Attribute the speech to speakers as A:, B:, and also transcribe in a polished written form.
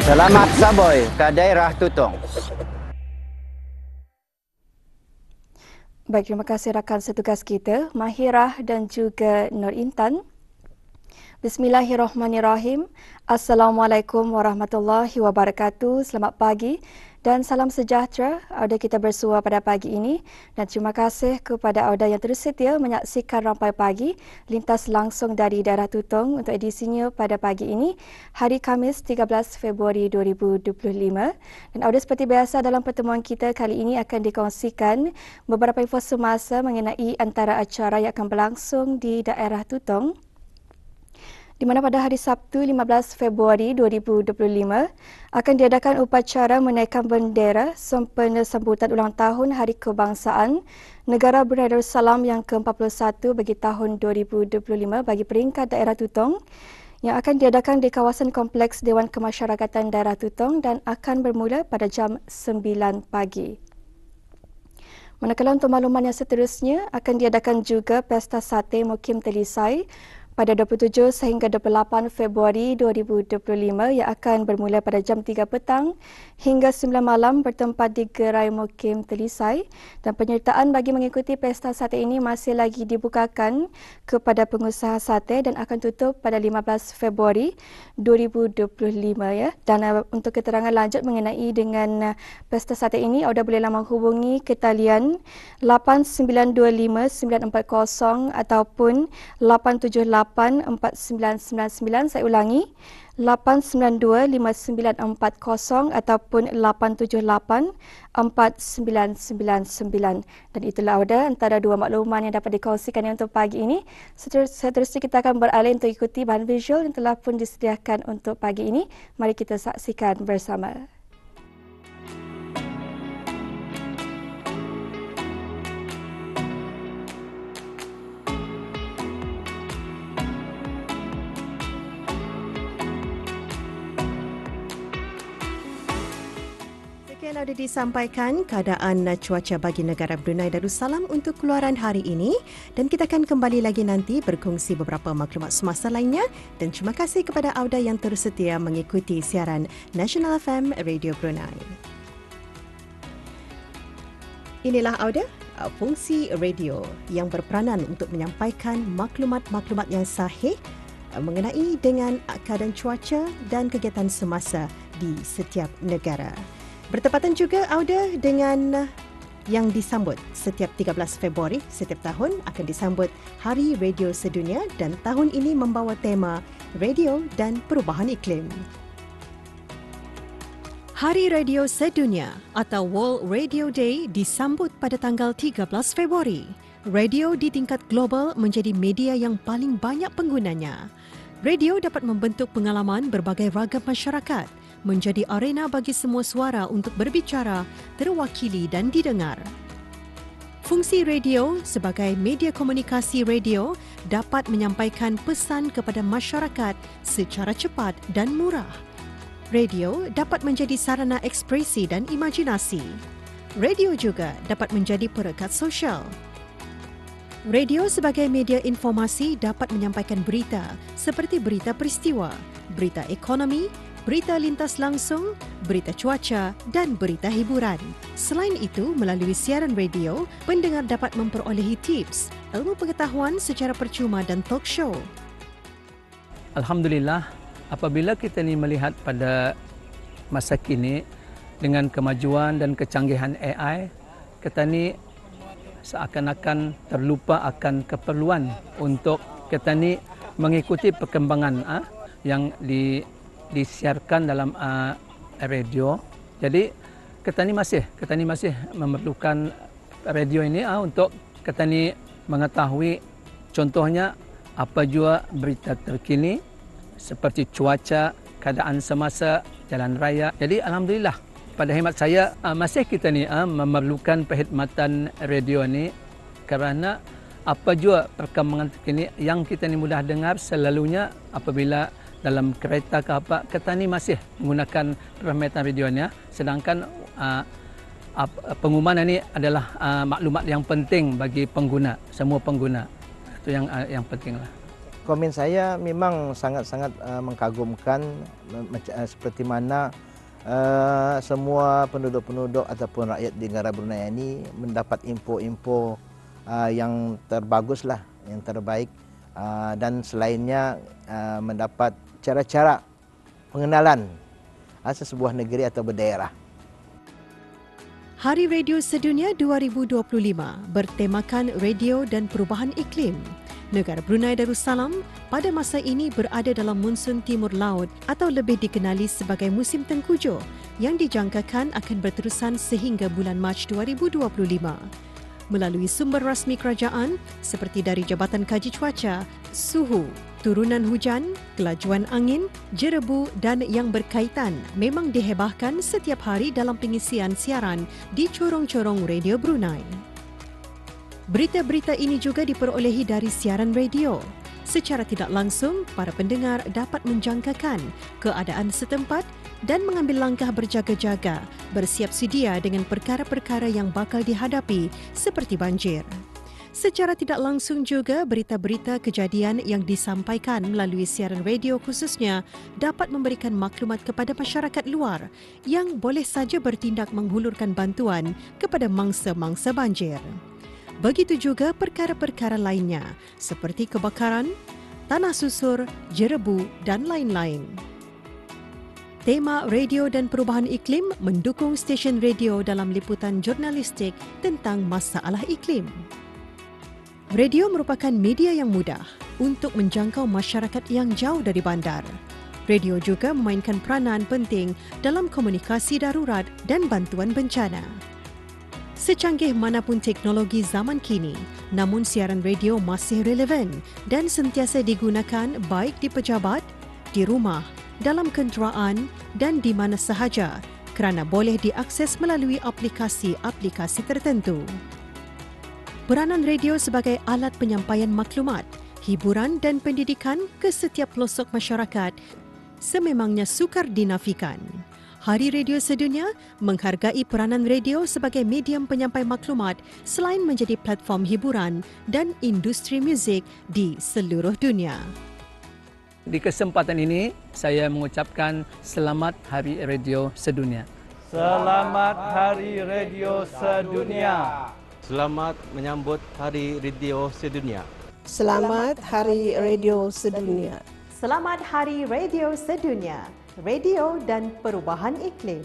A: Selamat Saboy ke daerah Tutong.
B: Baik, terima kasih rakan setugas kita, Mahirah dan juga Nur Intan. Bismillahirrahmanirrahim. Assalamualaikum warahmatullahi wabarakatuh. Selamat pagi dan salam sejahtera auda kita bersua pada pagi ini, dan terima kasih kepada auda yang terus setia menyaksikan Rampai Pagi lintas langsung dari daerah Tutong untuk edisinya pada pagi ini, hari Khamis 13 Februari 2025. Dan auda seperti biasa dalam pertemuan kita kali ini akan dikongsikan beberapa info semasa mengenai antara acara yang akan berlangsung di daerah Tutong, di mana pada hari Sabtu 15 Februari 2025 akan diadakan upacara menaikkan bendera sempena sambutan ulang tahun Hari Kebangsaan Negara Brunei Darussalam yang ke-41 bagi tahun 2025 bagi peringkat daerah Tutong, yang akan diadakan di kawasan Kompleks Dewan Kemasyarakatan Daerah Tutong dan akan bermula pada jam 9 pagi. Manakala untuk makluman yang seterusnya, akan diadakan juga Pesta Sate Mukim Telisai pada 27 sehingga 28 Februari 2025 yang akan bermula pada jam 3 petang hingga 9 malam bertempat di Gerai Mukim Telisai, dan penyertaan bagi mengikuti pesta sate ini masih lagi dibukakan kepada pengusaha sate dan akan tutup pada 15 Februari 2025 ya. Dan untuk keterangan lanjut mengenai dengan pesta sate ini, anda bolehlah menghubungi ke talian 8925-940 ataupun 878-4999. Saya ulangi, 892-5940 ataupun 878-4999. Dan itulah antara dua makluman yang dapat dikongsikan untuk pagi ini. Seterusnya kita akan beralih untuk ikuti bahan visual yang telah pun disediakan untuk pagi ini. Mari kita saksikan bersama.
C: Sudah disampaikan keadaan cuaca bagi negara Brunei Darussalam untuk keluaran hari ini, dan kita akan kembali lagi nanti berkongsi beberapa maklumat semasa lainnya, dan terima kasih kepada auda yang terus setia mengikuti siaran National FM Radio Brunei. Inilah auda fungsi radio yang berperanan untuk menyampaikan maklumat-maklumat yang sahih mengenai dengan keadaan cuaca dan kegiatan semasa di setiap negara. Bertepatan juga auda dengan yang disambut setiap 13 Februari setiap tahun akan disambut Hari Radio Sedunia, dan tahun ini membawa tema Radio dan Perubahan Iklim. Hari Radio Sedunia atau World Radio Day disambut pada tanggal 13 Februari. Radio di tingkat global menjadi media yang paling banyak penggunanya. Radio dapat membentuk pengalaman berbagai ragam masyarakat, menjadi arena bagi semua suara untuk berbicara, terwakili dan didengar. Fungsi radio sebagai media komunikasi radio dapat menyampaikan pesan kepada masyarakat secara cepat dan murah. Radio dapat menjadi sarana ekspresi dan imajinasi. Radio juga dapat menjadi perekat sosial. Radio sebagai media informasi dapat menyampaikan berita seperti berita peristiwa, berita ekonomi, berita lintas langsung, berita cuaca dan berita hiburan. Selain itu, melalui siaran radio, pendengar dapat memperolehi tips, ilmu pengetahuan secara percuma dan talk show.
D: Alhamdulillah, apabila kita ni melihat pada masa kini dengan kemajuan dan kecanggihan AI, kita ni seakan-akan terlupa akan keperluan untuk kita ni mengikuti perkembangan yang disiarkan dalam radio. Jadi kita ni masih memerlukan radio ini untuk kita ni mengetahui contohnya apa jua berita terkini seperti cuaca, keadaan semasa, jalan raya. Jadi alhamdulillah, pada hemat saya masih kita ni memerlukan perkhidmatan radio ni, kerana apa jua perkembangan terkini yang kita ni mudah dengar selalunya apabila dalam kereta ke apa, kita ni masih menggunakan perkhidmatan radionya, sedangkan pengumuman ini adalah maklumat yang penting bagi pengguna, semua pengguna. Itu yang pentinglah.
E: Komen saya memang sangat-sangat mengagumkan seperti mana semua penduduk-penduduk ataupun rakyat di negara Brunei ini mendapat info-info yang terbaguslah, yang terbaik, dan selainnya mendapat cara-cara pengenalan sesebuah negeri atau berdaerah.
C: Hari Radio Sedunia 2025 bertemakan radio dan perubahan iklim. Negara Brunei Darussalam pada masa ini berada dalam monsun timur laut atau lebih dikenali sebagai musim tengkujuh yang dijangkakan akan berterusan sehingga bulan Mac 2025. Melalui sumber rasmi kerajaan seperti dari Jabatan Kaji Cuaca, suhu, turunan hujan, kelajuan angin, jerebu dan yang berkaitan memang dihebahkan setiap hari dalam pengisian siaran di corong-corong Radio Brunei. Berita-berita ini juga diperolehi dari siaran radio. Secara tidak langsung, para pendengar dapat menjangkakan keadaan setempat dan mengambil langkah berjaga-jaga, bersiap sedia dengan perkara-perkara yang bakal dihadapi seperti banjir. Secara tidak langsung juga, berita-berita kejadian yang disampaikan melalui siaran radio khususnya dapat memberikan maklumat kepada masyarakat luar yang boleh saja bertindak menghulurkan bantuan kepada mangsa-mangsa banjir. Begitu juga perkara-perkara lainnya seperti kebakaran, tanah susur, jerebu dan lain-lain. Tema radio dan perubahan iklim mendukung stesen radio dalam liputan jurnalistik tentang masalah iklim. Radio merupakan media yang mudah untuk menjangkau masyarakat yang jauh dari bandar. Radio juga memainkan peranan penting dalam komunikasi darurat dan bantuan bencana. Secanggih manapun teknologi zaman kini, namun siaran radio masih relevan dan sentiasa digunakan baik di pejabat, di rumah, dalam kenderaan dan di mana sahaja kerana boleh diakses melalui aplikasi-aplikasi tertentu. Peranan radio sebagai alat penyampaian maklumat, hiburan dan pendidikan ke setiap pelosok masyarakat sememangnya sukar dinafikan. Hari Radio Sedunia menghargai peranan radio sebagai medium penyampai maklumat selain menjadi platform hiburan dan industri muzik di seluruh dunia.
D: Di kesempatan ini, saya mengucapkan selamat Hari Radio Sedunia.
F: Selamat Hari Radio Sedunia.
G: Selamat menyambut Hari Radio Sedunia.
H: Selamat Hari Radio Sedunia.
I: Selamat Hari Radio Sedunia. Radio dan perubahan iklim.